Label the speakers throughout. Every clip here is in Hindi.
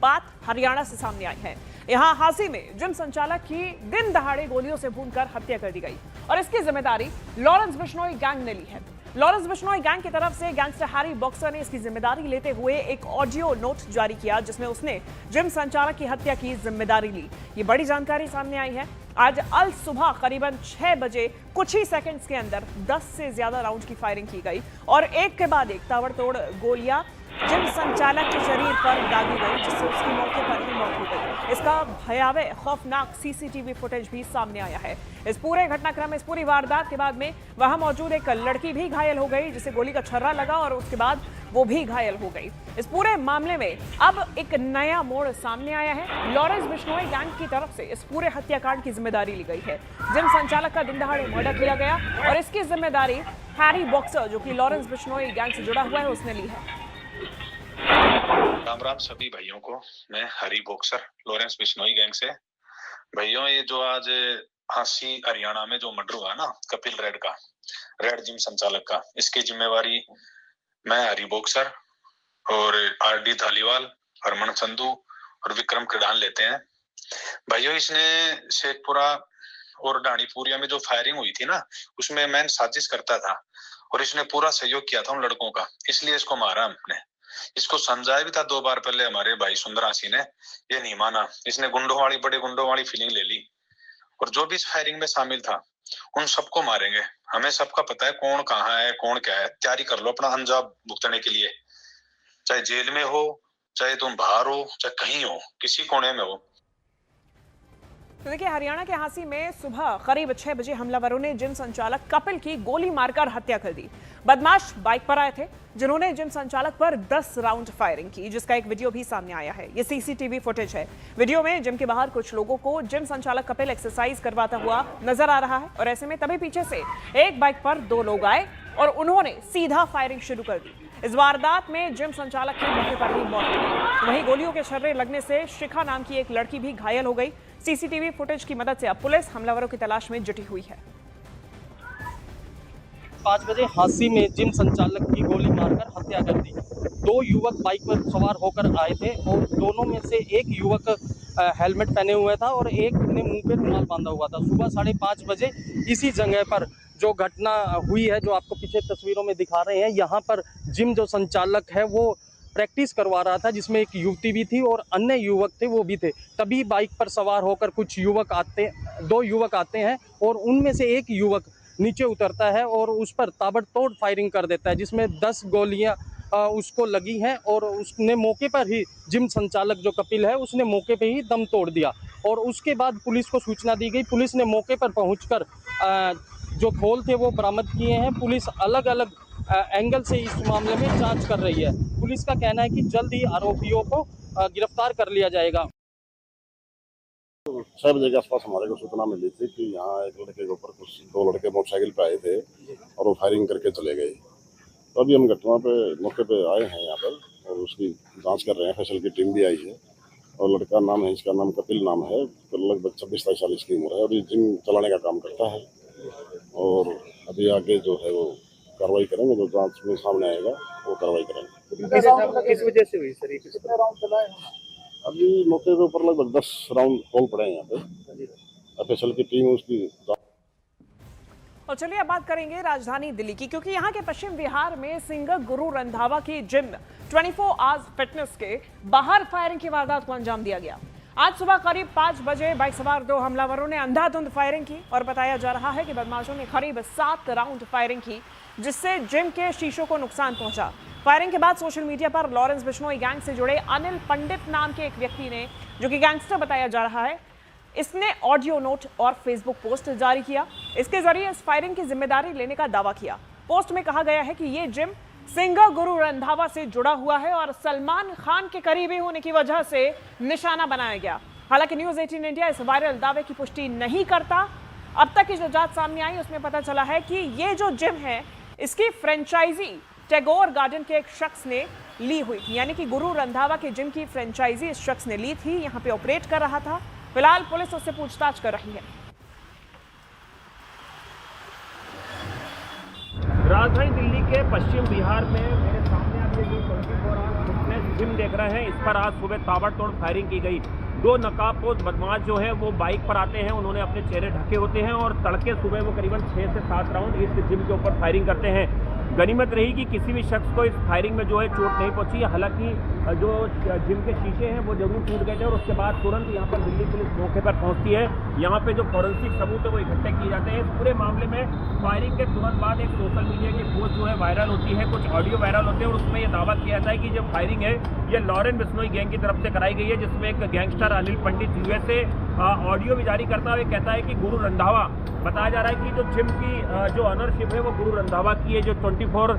Speaker 1: बात हरियाणा से सामने आई है। यहाँ हांसी में जिम संचालक की दिन दहाड़े गोलियों से भूनकर हत्या कर दी गई और इसकी जिम्मेदारी लॉरेंस बिश्नोई गैंग ने ली है। लॉरेंस बिश्नोई गैंग की तरफ से गैंगस्टर हैरी बॉक्सर ने इसकी जिम्मेदारी लेते हुए एक ऑडियो नोट जारी किया जिसमें उसने जिम संचालक की हत्या की जिम्मेदारी ली। ये बड़ी जानकारी सामने आई है। आज अल सुबह करीबन 6 बजे कुछ ही सेकंड्स के अंदर 10 से ज्यादा राउंड की फायरिंग की गई और एक के बाद एक ताबड़तोड़ गोलियां जिम संचालक के शरीर पर दागी गई जिससे उसकी मौके पर ही मौत हो गई। इसका भयावह खौफनाक सीसीटीवी फुटेज भी सामने आया है। इस पूरे घटनाक्रम, इस पूरी वारदात के बाद में वहां मौजूद एक लड़की भी घायल हो गई जिसे गोली का छर्रा लगा और उसके बाद वो भी घायल हो गई। इस पूरे मामले में अब एक नया मोड़ सामने आया है। लॉरेंस बिश्नोई गैंग की तरफ से इस पूरे हत्याकांड की जिम्मेदारी ली गई है। जिम संचालक का दिन दहाड़े मर्डर किया गया और इसकी जिम्मेदारी हैरी बॉक्सर, जो कि लॉरेंस बिश्नोई गैंग से जुड़ा हुआ है, उसने ली है।
Speaker 2: राम राम सभी भाइयों को। मैं हरी बॉक्सर लॉरेंस बिश्नोई गैंग से। भाइयों, ये जो आज हांसी हरियाणा में जो मर्डर हुआ ना कपिल रेड जिम संचालक का, इसकी जिम्मेवारी मैं हरी बॉक्सर और आरडी धालीवाल, हरमन संधू और विक्रम क्रिडान लेते हैं। भाइयों, इसने शेखपुरा और डाणीपुरिया में जो फायरिंग हुई थी ना, उसमें मैं साजिश करता था और इसने पूरा सहयोग किया था उन लड़कों का, इसलिए इसको मारा हमने। इसको समझाया भी था 2 बार पहले हमारे भाई सुंदरासी ने, ये नहीं माना। इसने बड़े गुंडों वाली फीलिंग ले ली और जो भी इस फायरिंग में शामिल था उन सबको मारेंगे। हमें सबका पता है कौन कहाँ है, कौन क्या है। तैयारी कर लो अपना अंजाम भुगतने के लिए, चाहे जेल में हो, चाहे तुम बाहर हो, चाहे कहीं हो, किसी कोने में हो।
Speaker 1: तो देखिए, हरियाणा के हांसी में सुबह करीब 6 बजे हमलावरों ने जिम संचालक कपिल की गोली मारकर हत्या कर दी। बदमाश बाइक पर आए थे जिन्होंने जिम संचालक पर 10 राउंड फायरिंग की, जिसका एक वीडियो भी सामने आया है। ये सीसीटीवी फुटेज है। वीडियो में जिम के बाहर कुछ लोगों को जिम संचालक कपिल एक्सरसाइज करवाता हुआ नजर आ रहा है और ऐसे में तभी पीछे से एक बाइक पर 2 लोग आए और उन्होंने सीधा फायरिंग शुरू कर दी। इस वारदात में जिम संचालक की मौके पर ही मौत हो गई। वहीं गोलियों के छर्रे लगने से शिखा नाम की एक लड़की भी घायल हो गई। सीसीटीवी फुटेज की मदद से अब पुलिस हमलावरों की तलाश में जुटी हुई है।
Speaker 3: 5 बजे हांसी में जिम संचालक की गोली मारकर हत्या कर दी। 2 युवक बाइक पर सवार होकर आए थे और दोनों में से एक युवक हेलमेट पहने हुए था और एक ने मुंह पे रुमाल बांधा हुआ था। सुबह 5:30 बजे इसी जगह पर जो घटना हुई है, जो आपको पीछे तस्वीरों में दिखा रहे हैं, यहाँ पर जिम जो संचालक है वो प्रैक्टिस करवा रहा था, जिसमें एक युवती भी थी और अन्य युवक थे, वो भी थे। तभी बाइक पर सवार होकर 2 युवक आते हैं और उनमें से एक युवक नीचे उतरता है और उस पर ताबड़तोड़ फायरिंग कर देता है, जिसमें 10 गोलियां उसको लगी हैं और उसने मौके पर ही, जिम संचालक जो कपिल है, उसने मौके पे ही दम तोड़ दिया और उसके बाद पुलिस को सूचना दी गई। पुलिस ने मौके पर पहुंचकर जो खोल थे वो बरामद किए हैं। पुलिस अलग अलग एंगल से इस मामले में जांच कर रही है। पुलिस का कहना है कि जल्द ही आरोपियों को गिरफ्तार कर लिया जाएगा।
Speaker 4: 6 बजे के आसपास हमारे को सूचना मिली थी कि यहाँ एक लड़के के ऊपर कुछ 2 लड़के मोटरसाइकिल पे आए थे और वो फायरिंग करके चले गए। तो अभी हम घटना पे मौके पे आए हैं यहाँ पर और उसकी जांच कर रहे हैं। फैसल की टीम भी आई है और लड़का नाम है, इसका नाम कपिल नाम है, तो लगभग 26-27 साल इसकी उम्र है और ये जिम चलाने का काम करता है। और अभी आगे जो है वो कार्रवाई करेंगे, जो जांच में सामने आएगा वो कार्रवाई करेंगे।
Speaker 3: किस वजह से हुई सर? कितने राउंड चलाए?
Speaker 4: अभी मौके के ऊपर लगभग 10 राउंड होल पड़े हैं यहाँ पे। एफएसएल की टीम उसकी।
Speaker 1: और चलिए अब बात करेंगे राजधानी दिल्ली की, क्योंकि यहाँ के पश्चिम बिहार में सिंगर गुरु रंधावा की जिम 24 आवर्स फिटनेस के बाहर फायरिंग की वारदात को अंजाम दिया गया। आज सुबह करीब 5 बजे बाइक सवार 2 हमलावरों ने अंधाधुंध फायरिंग की और बताया जा रहा है कि बदमाशों ने करीब 7 राउंड फायरिंग की, जिससे जिम के शीशों को नुकसान पहुंचा। फायरिंग के बाद सोशल मीडिया पर लॉरेंस बिश्नोई गैंग से जुड़े अनिल पंडित नाम के एक व्यक्ति ने, जो कि गैंगस्टर बताया जा रहा है, इसने ऑडियो नोट और फेसबुक पोस्ट जारी किया। इसके जरिए इस फायरिंग की जिम्मेदारी लेने का दावा किया। पोस्ट में कहा गया है कि ये जिम सिंगर गुरु रंधावा से जुड़ा हुआ है और सलमान खान के करीबी होने की वजह से निशाना बनाया गया। हालांकि न्यूज़ 18 इंडिया इस वायरल दावे की पुष्टि नहीं करता। अब तक की जो जांच सामने आई उसमें पता चला है कि ये जो जिम है, इसकी फ्रेंचाइजी टैगोर गार्डन के एक शख्स ने ली हुई थी, यानी कि गुरु रंधावा के जिम की फ्रेंचाइजी इस शख्स ने ली थी, यहाँ पे ऑपरेट कर रहा था। फिलहाल पुलिस उससे पूछताछ कर रही है।
Speaker 5: राजधानी दिल्ली के पश्चिम बिहार में मेरे सामने अब ये जो 24 आवर्स फिटनेस जिम देख रहे हैं, इस पर आज सुबह ताबड़तोड़ फायरिंग की गई। 2 नकाबपोश बदमाश जो है वो बाइक पर आते हैं, उन्होंने अपने चेहरे ढके होते हैं और तड़के सुबह वो करीबन 6 से 7 राउंड इस जिम के ऊपर फायरिंग करते हैं। गनीमत रही कि किसी भी शख्स को इस फायरिंग में जो है चोट नहीं पहुंची। हालांकि जो जिम के शीशे हैं वो जरूर टूट गए थे और उसके बाद तुरंत यहाँ पर दिल्ली पुलिस मौके पर पहुंचती है। यहाँ पे जो फॉरेंसिक सबूत है वो इकट्ठे किए जाते हैं। इस पूरे मामले में फायरिंग के तुरंत बाद एक सोशल मीडिया की पोस्ट जो है वायरल होती है, कुछ ऑडियो वायरल होते हैं और उसमें यह दावा किया जाता है कि जो फायरिंग है ये लॉरेंस बिश्नोई गैंग की तरफ से कराई गई है, जिसमें एक गैंगस्टर अनिल पंडित यूएसए ऑडियो भी जारी करता हुआ कहता है कि गुरु रंधावा, बताया जा रहा है कि जो जिम की जो ऑनरशिप है वो गुरु रंधावा की है। जो 24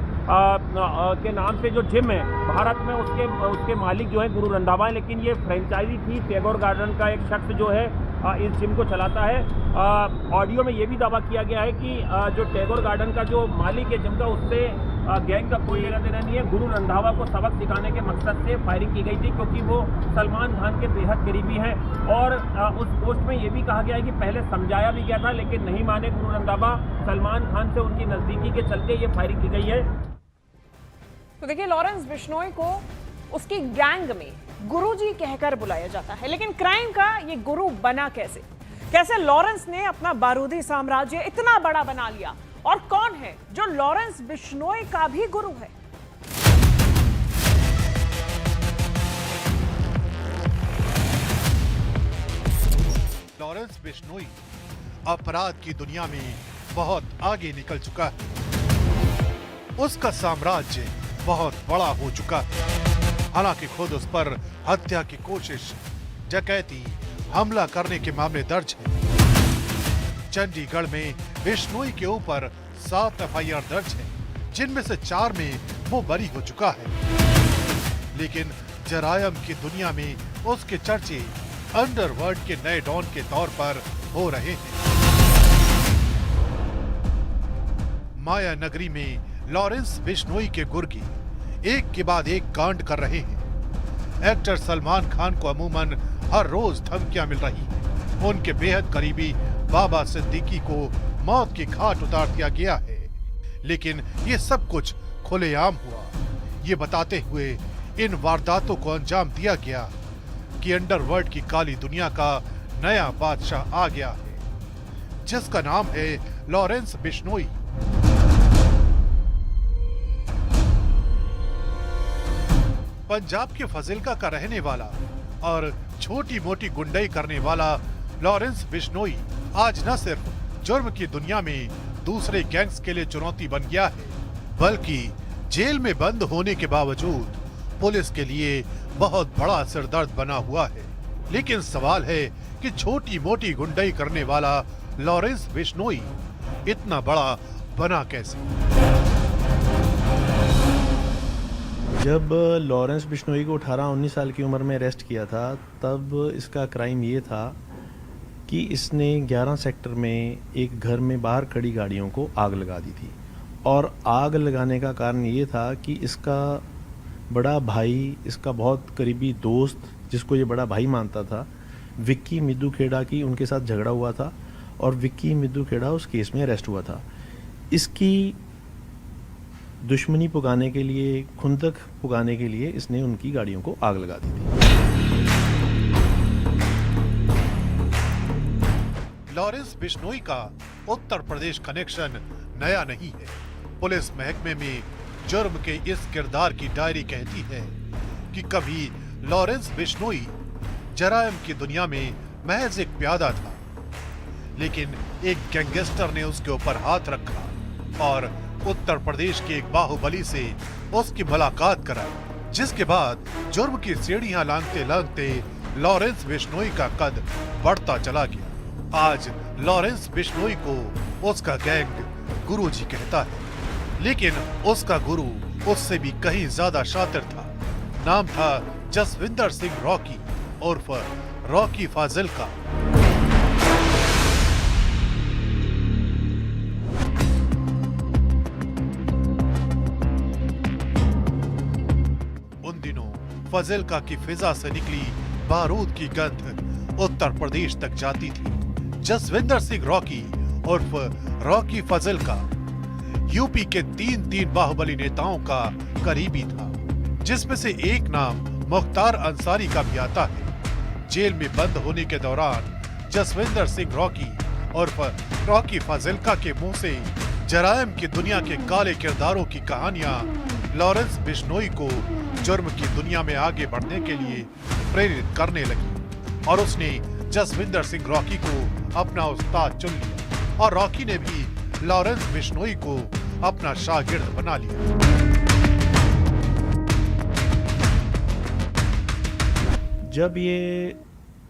Speaker 5: के नाम से जो जिम है भारत में उसके मालिक जो है गुरु रंधावा है, लेकिन ये फ्रेंचाइजी थी टैगोर गार्डन का एक शख्स जो है इस जिम को चलाता है। ऑडियो में ये भी दावा किया गया है कि जो टैगोर गार्डन का जो मालिक है जिम का, उससे गैंग का कोई लेना देना नहीं है। गुरु रंधावा को सबक सिखाने के मकसद से फायरिंग की गई थी, क्योंकि वो सलमान खान के बेहद करीबी हैं। और उस पोस्ट में ये भी कहा गया है कि पहले समझाया भी गया था लेकिन नहीं माने गुरु रंधावा। सलमान खान से उनकी नज़दीकी के चलते ये फायरिंग की गई है।
Speaker 1: तो देखिए, लॉरेंस बिश्नोई को उसकी गैंग में गुरुजी कहकर बुलाया जाता है, लेकिन क्राइम का ये गुरु बना कैसे? कैसे लॉरेंस ने अपना बारूदी साम्राज्य इतना बड़ा बना लिया? और कौन है जो लॉरेंस बिश्नोई का भी गुरु है?
Speaker 6: लॉरेंस बिश्नोई अपराध की दुनिया में बहुत आगे निकल चुका है। उसका साम्राज्य बहुत बड़ा हो चुका है। हालांकि खुद उस पर हत्या की कोशिश, डकैती, हमला करने के मामले दर्ज हैं। चंडीगढ़ में बिश्नोई के ऊपर 7 FIR दर्ज है, जिनमें से 4 में वो बरी हो चुका है। लेकिन जरायम की दुनिया में उसके चर्चे अंडरवर्ल्ड के नए डॉन के तौर पर हो रहे हैं। माया नगरी में लॉरेंस बिश्नोई के गुर्गी एक के बाद एक कांड कर रहे हैं। एक्टर सलमान खान को अमूमन हर रोज धमकियां मिल रही हैं। उनके बेहद करीबी बाबा सिद्दीकी को मौत की घाट उतार दिया गया है। लेकिन ये सब कुछ खुलेआम हुआ, ये बताते हुए इन वारदातों को अंजाम दिया गया कि अंडरवर्ल्ड की काली दुनिया का नया बादशाह आ गया है, जिसका नाम है लॉरेंस बिश्नोई। पंजाब के फजिल्का का रहने वाला और छोटी मोटी गुंडाई करने वाला लॉरेंस बिश्नोई आज न सिर्फ जुर्म की दुनिया में दूसरे गैंग्स के लिए चुनौती बन गया है, बल्कि जेल में बंद होने के बावजूद पुलिस के लिए बहुत बड़ा सिरदर्द बना हुआ है। लेकिन सवाल है कि छोटी मोटी गुंडाई करने वाला लॉरेंस बिश्नोई इतना बड़ा बना कैसे?
Speaker 7: जब लॉरेंस बिश्नोई को 18-19 साल की उम्र में अरेस्ट किया था, तब इसका क्राइम ये था कि इसने 11 सेक्टर में एक घर में बाहर खड़ी गाड़ियों को आग लगा दी थी। और आग लगाने का कारण ये था कि इसका बड़ा भाई, इसका बहुत करीबी दोस्त, जिसको ये बड़ा भाई मानता था, विक्की मिद्दू खेड़ा की उनके साथ झगड़ा हुआ था और विक्की मिद्दू खेड़ा उस केस में अरेस्ट हुआ था। इसकी दुश्मनी पुगाने के लिए, खुंदक पुगाने के लिए इसने उनकी गाड़ियों को आग लगा दी थी।
Speaker 6: लॉरेंस बिश्नोई का उत्तर प्रदेश कनेक्शन नया नहीं है। पुलिस महकमे में जुर्म के इस किरदार की डायरी कहती है कि कभी लॉरेंस बिश्नोई जरायम की दुनिया में महज एक प्यादा था, लेकिन एक गैंगस्टर ने उसके ऊपर हाथ रखा और उत्तर प्रदेश के एक बाहुबली से उसकी मुलाकात कराई, जिसके बाद जुर्म की सीढ़ियां लांघते लांघते लॉरेंस बिश्नोई का कद बढ़ता चला गया। आज लॉरेंस बिश्नोई को उसका गैंग गुरुजी कहता है, लेकिन उसका गुरु उससे भी कहीं ज्यादा शातिर था। नाम था जसविंदर सिंह रॉकी उर्फ रॉकी फाजिल्का। उन दिनों फाजिल्का की फिजा से निकली बारूद की गंध उत्तर प्रदेश तक जाती थी। जसविंदर सिंह रॉकी उर्फ रॉकी फाजिल्का यूपी के 3 बाहुबली नेताओं का करीबी था, जिसमें से एक नाम मुख्तार अंसारी का भी आता है। जेल में बंद होने के दौरान जसविंदर सिंह रॉकी और रॉकी फाजिल्का के मुंह से जराइम की दुनिया के काले किरदारों की कहानियां लॉरेंस बिश्नोई को जुर्म की दुनिया में आगे बढ़ने के लिए प्रेरित करने लगी और उसने जसविंदर सिंह रॉकी को अपना उस्ताद चुन लिया और रॉकी ने भी लॉरेंस बिश्नोई को अपना शागिर्द बना लिया।
Speaker 7: जब ये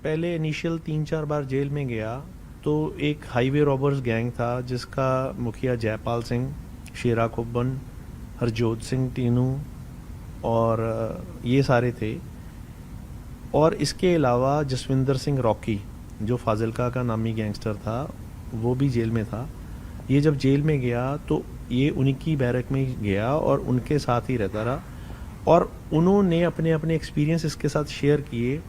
Speaker 7: पहले इनिशियल 3-4 बार जेल में गया तो एक हाईवे रॉबर्स गैंग था जिसका मुखिया जयपाल सिंह, शेरा कुब्बन, हरजोत सिंह टीनू और ये सारे थे। और इसके अलावा जसविंदर सिंह रॉकी जो फाजिल्का का नामी गैंगस्टर था वो भी जेल में था। ये जब जेल में गया तो ये उन्हीं की बैरक में गया और उनके साथ ही रहता रहा और उन्होंने अपने अपने एक्सपीरियंस इसके साथ शेयर किए